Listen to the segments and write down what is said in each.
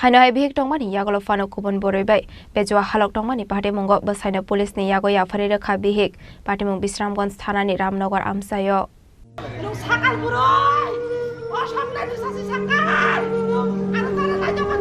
Haino hai bihik tongmani yagolo fano kubon boroi Bejuwa Halok tongmani pahade mungo basaino pulis ni yago yafari rekha bihik pahade mung Bisramganj thanani Ramnagar amsayo. Nung sakal buroy! O sampai di sasi sakal! Ano tara na nyo ka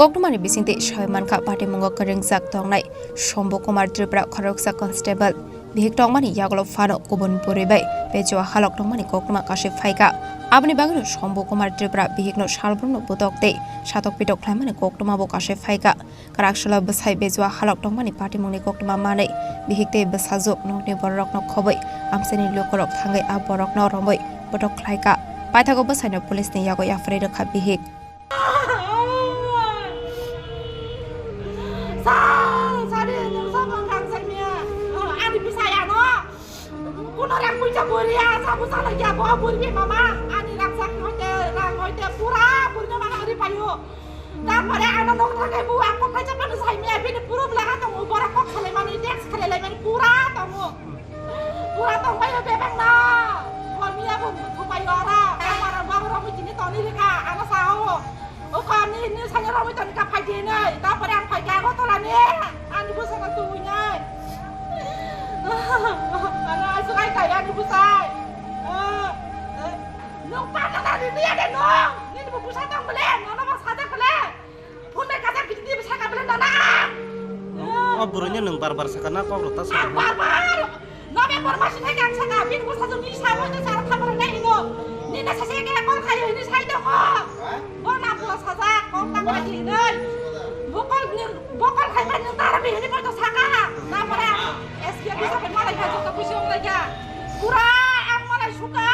Koktumani bisingte Shaiman ka pahade mungo Khorang tongnai Kumar Tripura Khoroksa constable bihik tongmani yagolo fano kubon boroi Bejuwa Halok tongmani koktuma kashe phaika abni bagno Kumar Tripura bihikno salbrumno Butok te satok pitok khlaimani koktuma bo kashe phaika Khoroksa basai Bejuwa Halok tongmani pahade mungni koktuma manai bihikte basajo nongni Borok no khoboi amseni lokorok thangai a Borok no romboi Butok Khlaika paithago basaino pulis ni yago yafre rekha bihik orang punya buria, sabu salah ya bawa buri mama, ani raksak ngoite pura, burnya mana hari payu. Dan pada anak dong tangga bu, aku kaca pada saya mi abi ni pura belakang tong Borok kok kali mana ini sekali lagi pura tong payu bebek na, kami aku payu orang, orang bawa orang macam ni toni leka, anak sahu. Oh kami ini saya orang macam ni kapai dia ni, tapi pada yang pakai aku tu lah ni, ani bu sangat tuanya. Anak sukai kaya ni pusai. Nung panas tadi ni ada nung. Ni bu pusai tang belen, anak mas kata belen. Pun mereka kata kita dia bisa kabelen anak. Oh burunya nung barbar sekana kau rotas. Barbar. Nabi informasi ni kan saya bin pusai tu ni saya ni saya kamar ni itu. Ni nasi saya kaya kau kaya ini saya tu kau. Kau nak puas saja, kau tak lagi ni. Bokol kaya mana ntar lebih ini pada saka. Nah pada dia bisa bermalah ya juga pusing lagi. Pura ang malah suka.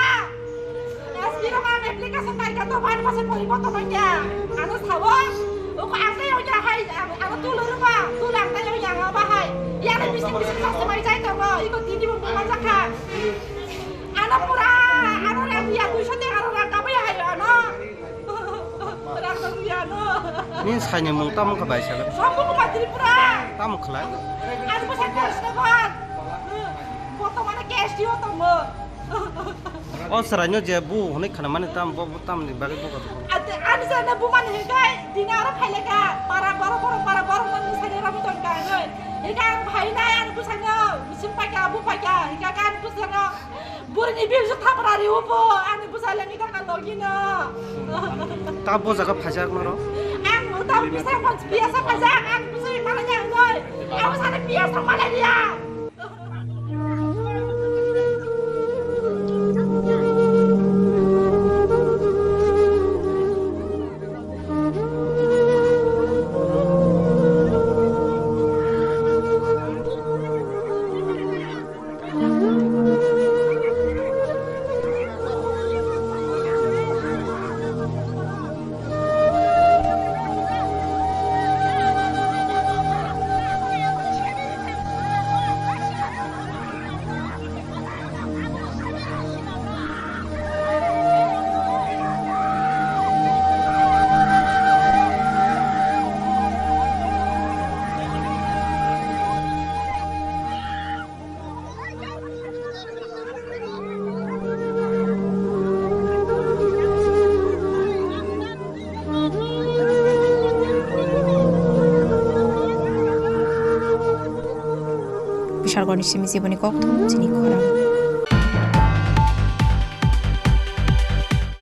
Dia orang aplikasi mereka tu bahan masih boleh foto aja. Anak sawah, aku angkat yang jahai, anak tulur apa, tulang tanya yang apa hai. Yang lebih bising sama saya tu, ikut ini mempermasakan. Anak pura, anak yang dia tu sudah anak apa ya hai anak. Anak tu dia anak. Ini hanya mengtamu kebahagiaan. Sampai ke Tripura. Tamu kelai. Aku pasal kos depan. Foto mana cash dia tu mo. Oh seranya jebu, ini karena mana tam ni bagi buka tu. Ada sana bu mana hegai, dinar apa lega, para borok mana sana ramu tuan kan. Hegai hai naya aku sana, musim pakai abu pakai, hegai kan aku sana. Burni biar sudah berari upo, ane bu sana kita kan lagi na. Tahu jaga pajak maro? Aku tahu bisa kan biasa pajak, aku sih mana nyanyi. Aku sana biasa mana dia. Chini Khorang